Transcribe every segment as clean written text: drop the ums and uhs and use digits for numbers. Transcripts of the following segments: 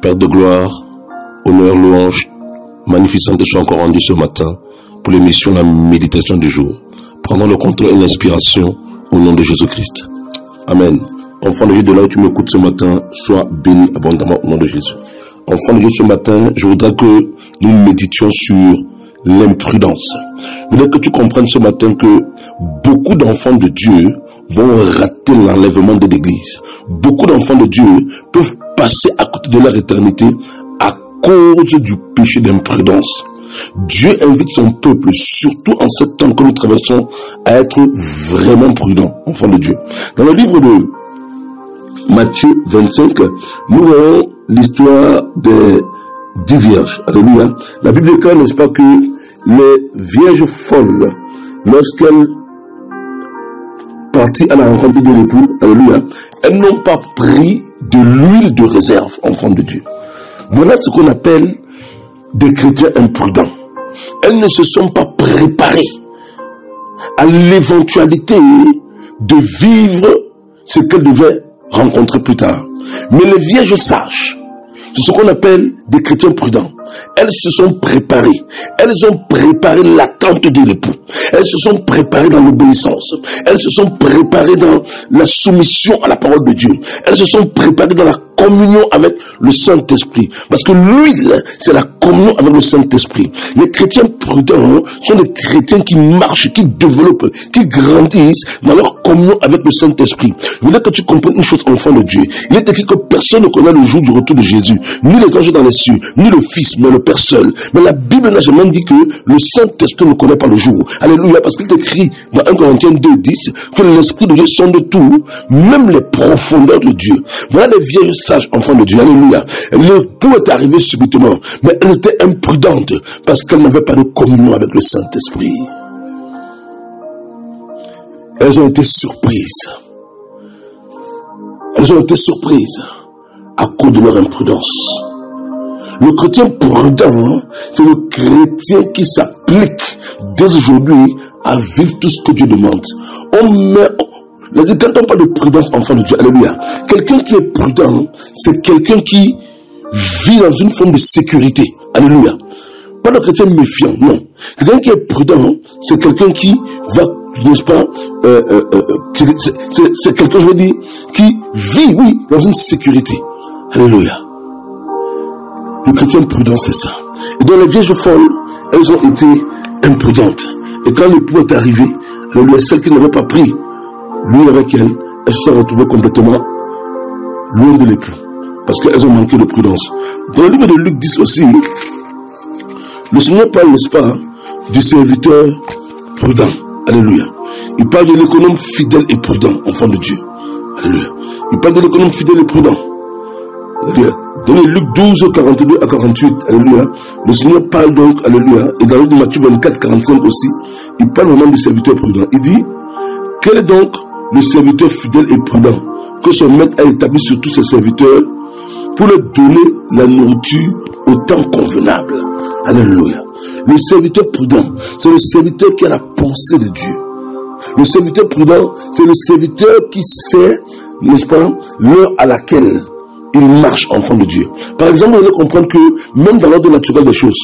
Père de gloire, honneur, louange, magnificente soit encore rendu ce matin pour l'émission La Méditation du jour. Prenons le contrôle et l'inspiration au nom de Jésus-Christ. Amen. Enfant de Dieu, de là où tu m'écoutes ce matin, sois béni abondamment au nom de Jésus. Enfant de Dieu, ce matin, je voudrais que nous méditions sur l'imprudence. Je voudrais que tu comprennes ce matin que beaucoup d'enfants de Dieu vont rater l'enlèvement de l'Église. Beaucoup d'enfants de Dieu peuvent passer à côté de leur éternité à cause du péché d'imprudence. Dieu invite son peuple, surtout en ce temps que nous traversons, à être vraiment prudents, enfants de Dieu. Dans le livre de Matthieu 25, nous voyons l'histoire des 10 vierges. Alléluia. La Bible déclare, n'est-ce pas, que les vierges folles, lorsqu'elles partent à la rencontre de l'époux, alléluia, elles n'ont pas pris de l'huile de réserve, enfants de Dieu. Voilà ce qu'on appelle des chrétiens imprudents. Elles ne se sont pas préparées à l'éventualité de vivre ce qu'elles devaient rencontrer plus tard. Mais les vierges sages, c'est ce qu'on appelle des chrétiens prudents. Elles se sont préparées. Elles ont préparé l'attente de l'époux. Elles se sont préparées dans l'obéissance. Elles se sont préparées dans la soumission à la parole de Dieu. Elles se sont préparées dans la communion avec le Saint-Esprit. Parce que l'huile, c'est la communion avec le Saint-Esprit. Les chrétiens prudents sont des chrétiens qui marchent, qui développent, qui grandissent dans leur communion avec le Saint-Esprit. Je voudrais que tu comprennes une chose, enfant de Dieu. Il est écrit que personne ne connaît le jour du retour de Jésus. Ni les anges dans les cieux, ni le Fils, mais le Père seul. Mais la Bible n'a jamais dit que le Saint-Esprit ne connaît pas le jour. Alléluia, parce qu'il est écrit dans 1 Corinthiens 2:10 que l'Esprit de Dieu sonde tout, même les profondeurs de Dieu. Voilà les vieilles sages enfants de Dieu. Alléluia. Le tout est arrivé subitement, mais elles étaient imprudentes parce qu'elles n'avaient pas de communion avec le Saint-Esprit. Elles ont été surprises. Elles ont été surprises à cause de leur imprudence. Le chrétien prudent, c'est le chrétien qui s'applique dès aujourd'hui à vivre tout ce que Dieu demande. Quand on parle de prudence, enfant de Dieu, alléluia, quelqu'un qui est prudent, c'est quelqu'un qui vit dans une forme de sécurité, alléluia. Pas le chrétien méfiant, non. Quelqu'un qui est prudent, c'est quelqu'un qui va, n'est-ce pas, c'est quelqu'un, je veux dire, qui vit, oui, dans une sécurité, alléluia. Le chrétien prudent, c'est ça. Et dans les vierges folles, elles ont été imprudentes. Et quand l'époux est arrivé, alléluia, celles qui n'avaient pas pris l'huile avec elles se sont retrouvées complètement loin de l'époux. Parce qu'elles ont manqué de prudence. Dans le livre de Luc 10 aussi, le Seigneur parle, n'est-ce pas, du serviteur prudent. Alléluia. Il parle de l'économe fidèle et prudent, enfant de Dieu. Alléluia. Il parle de l'économe fidèle et prudent. Alléluia. Dans les Luc 12, 42 à 48, alléluia, le Seigneur parle donc, alléluia, et dans le livre de Matthieu 24, 45 aussi, il parle vraiment du serviteur prudent. Il dit, quel est donc le serviteur fidèle et prudent que son maître a établi sur tous ses serviteurs pour leur donner la nourriture au temps convenable? Alléluia. Le serviteur prudent, c'est le serviteur qui a la pensée de Dieu. Le serviteur prudent, c'est le serviteur qui sait, n'est-ce pas, l'heure à laquelle il marche, enfant de Dieu. Par exemple, vous allez comprendre que même dans l'ordre naturel des choses,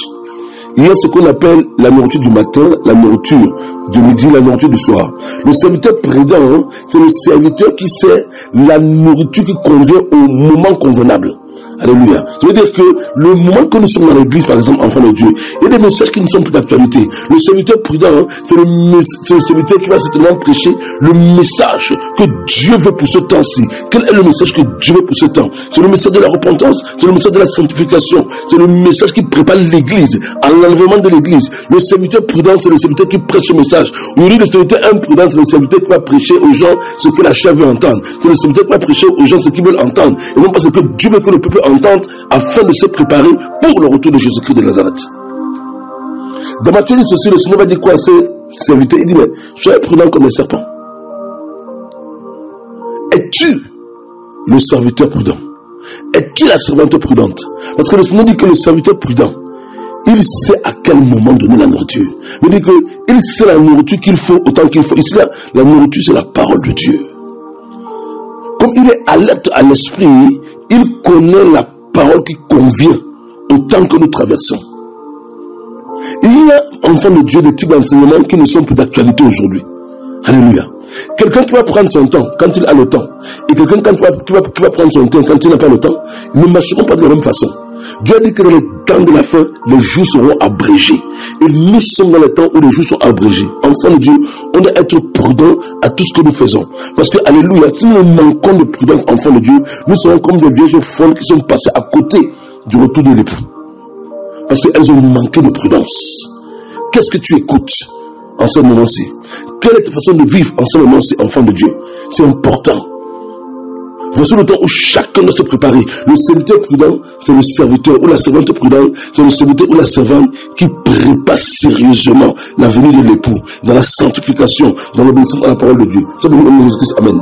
il y a ce qu'on appelle la nourriture du matin, la nourriture du midi, la nourriture du soir. Le serviteur prudent, c'est le serviteur qui sait la nourriture qui convient au moment convenable. Alléluia. Ça veut dire que le moment que nous sommes dans l'église, par exemple, enfants de Dieu, il y a des messages qui ne sont plus d'actualité. Le serviteur prudent, c'est le serviteur qui va certainement prêcher le message que Dieu veut pour ce temps-ci. Quel est le message que Dieu veut pour ce temps? C'est le message de la repentance, c'est le message de la sanctification, c'est le message qui prépare l'église, à l'enlèvement de l'église. Le serviteur prudent, c'est le serviteur qui prêche ce message. Aujourd'hui, le serviteur imprudent, c'est le serviteur qui va prêcher aux gens ce que la chair veut entendre. C'est le serviteur qui va prêcher aux gens ce qu'ils veulent entendre, et non pas ce que Dieu veut que le peuple entende, afin de se préparer pour le retour de Jésus-Christ de Nazareth. Dans Matthieu 10 aussi, le Seigneur va dire quoi à ses serviteurs? Il dit, mais soyez prudents comme les serpents. Es-tu le serviteur prudent? Es-tu la servante prudente? Parce que le Seigneur dit que le serviteur prudent, il sait à quel moment donner la nourriture. Il dit qu'il sait la nourriture qu'il faut autant qu'il faut. Ici, là, la nourriture, c'est la parole de Dieu. Comme il est alerte à l'esprit, il connaît la parole qui convient au temps que nous traversons. Il y a, enfants de Dieu, des types d'enseignements qui ne sont plus d'actualité aujourd'hui. Alléluia. Quelqu'un qui va prendre son temps quand il a le temps, et quelqu'un qui va prendre son temps quand il n'a pas le temps, ils ne marcheront pas de la même façon. Dieu a dit que dans le temps de la fin, les jours seront abrégés. Et nous sommes dans le temps où les jours sont abrégés. Enfants de Dieu, on doit être prudent à tout ce que nous faisons. Parce que, alléluia, si nous manquons de prudence, enfants de Dieu, nous serons comme des vierges folles qui sont passées à côté du retour de l'époux. Parce qu'elles ont manqué de prudence. Qu'est-ce que tu écoutes en ce moment-ci? Quelle est ta façon de vivre en ce moment-ci, enfant de Dieu? C'est important. Voici le temps où chacun doit se préparer. Le serviteur prudent, c'est le serviteur, ou la servante prudente, c'est le serviteur ou la servante qui prépare sérieusement la venue de l'époux, dans la sanctification, dans l'obéissance à la parole de Dieu. Ça veut dire Amen.